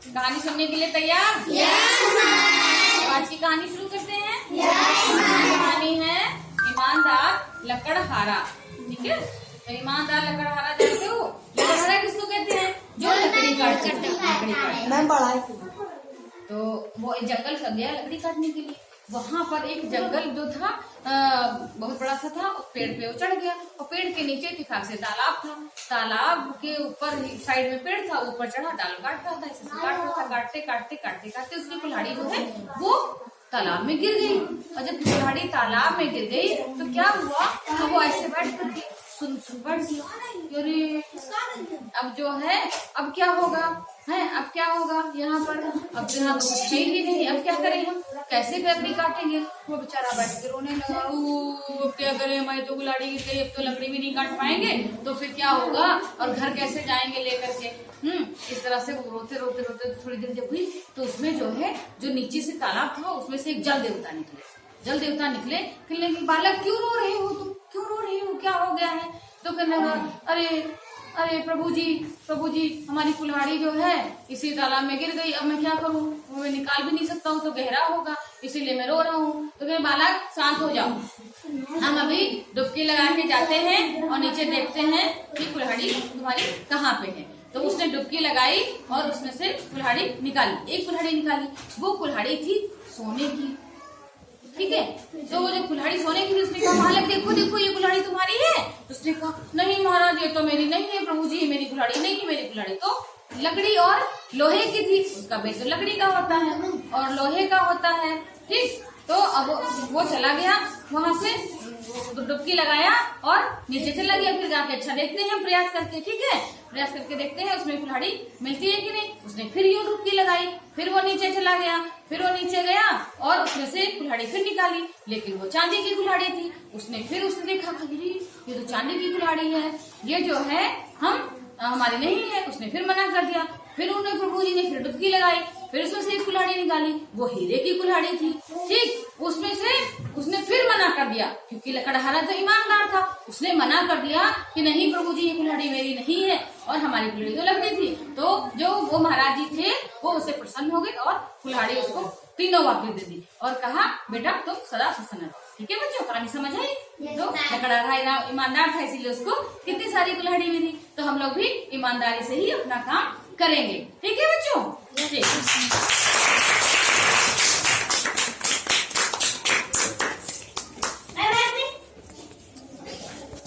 कहानी सुनने के लिए तैयार? तो आज की कहानी शुरू करते हैं। कहानी है ईमानदार लकड़हारा। ठीक है, तो ईमानदार लकड़हारा जानते हो? लकड़हारा किसको कहते हैं? जो लकड़ी काटते हैं। मैं पढ़ा है। तो वो एक जंगल से गया लकड़ी काटने के लिए। वहां पर एक जंगल जो था बहुत बड़ा सा था। उस पेड़ पे वो चढ़ गया और पेड़ के नीचे इत्तेफाक से तालाब था। तालाब के ऊपर साइड में पेड़ था, ऊपर चढ़ा, डाल काट रहा था। इसे काट रहा था, काटते काटते काटते काटते उसकी कुल्हाड़ी जो है वो तालाब में गिर गई। और जब कुल्हाड़ी तालाब में गिर गई तो क्या हुआ, तो वो ऐसे बैठ करके सुन बैठ गया। अरे अब जो है अब क्या होगा, है अब क्या होगा यहाँ पर? अब यहाँ तो कुछ है ही नहीं, अब क्या करें हम, कैसे लकड़ी काटेंगे? वो बेचारा बैठ के रोने लगा। अब क्या करें, हमारी तो कुल्हाड़ी गिर गई, अब तो लकड़ी भी नहीं काट पाएंगे, तो फिर क्या होगा और घर कैसे जाएंगे लेकर के? इस तरह से वो रोते रोते रोते थोड़ी देर जब हुई तो उसमें जो है जो नीचे से तालाब था उसमें से एक जल देवता निकले। जल देवता निकले, कहने लगे बालक क्यों रो रहे हो तुम, क्यों रो रहे हो, क्या हो गया है? तो कहने लगा अरे प्रभु जी हमारी कुल्हाड़ी जो है इसी तालाब में गिर गई, अब मैं क्या करूं, मैं निकाल भी नहीं सकता हूँ, तो गहरा होगा, इसीलिए मैं रो रहा हूँ। तो कहे बालक शांत हो जाओ, हम अभी डुबकी लगा के जाते हैं और नीचे देखते हैं कि कुल्हाड़ी तुम्हारी कहाँ पे है। तो उसने डुबकी लगाई और उसमें से कुल्हाड़ी निकाली। एक कुल्हाड़ी निकाली, वो कुल्हाड़ी थी सोने की। ठीक है, तो वो जब कुल्हाड़ी सोने की थी उसने कहा बालक देखो देखो ये कुल्हाड़ी तुम्हारी है? तो उसने कहा नहीं महाराज ये तो मेरी नहीं है प्रभु जी, मेरी कुल्हाड़ी नहीं है, मेरी कुल्हाड़ी तो लकड़ी और लोहे की थी। उसका बेट तो लकड़ी का होता है और लोहे का होता है। ठीक, तो अब वो चला गया वहां से, डुबकी लगाया और नीचे चला गया। फिर जाके अच्छा देखते हैं प्रयास करके, ठीक है, प्रयास करके देखते हैं उसमें कुल्हाड़ी मिलती है कि नहीं। उसने फिर यूं डुबकी लगाई, फिर वो नीचे चला गया, फिर वो नीचे गया और उसमें से कुल्हाड़ी फिर निकाली, लेकिन वो चांदी की कुल्हाड़ी थी। उसने देखा ये तो चांदी की कुल्हाड़ी है, ये जो है हमारी नहीं है। उसने फिर मना कर दिया। फिर उन्होंने प्रभु जी ने फिर डुबकी लगाई, फिर उसमें से एक कुल्हाड़ी निकाली, वो हीरे की कुल्हाड़ी थी। ठीक, उसमें से उसने फिर मना कर दिया, क्योंकि लकड़हारा तो ईमानदार था। उसने मना कर दिया कि नहीं प्रभु जी ये कुल्हाड़ी मेरी नहीं है और हमारी कुल्हाड़ी तो लकड़ी थी। तो जो वो महाराज जी थे वो उससे प्रसन्न हो गए और कुल्हाड़ी उसको तीनों वापस दे दी और कहा बेटा तुम सदा प्रसन्न रहो। ठीक है बच्चों, कहानी समझ आई? तो लकड़हारा ईमानदार था इसीलिए उसको कितनी सारी कुल्हाड़ी मिली। तो हम लोग भी ईमानदारी से ही अपना काम करेंगे। ठीक है बच्चों? ठीक।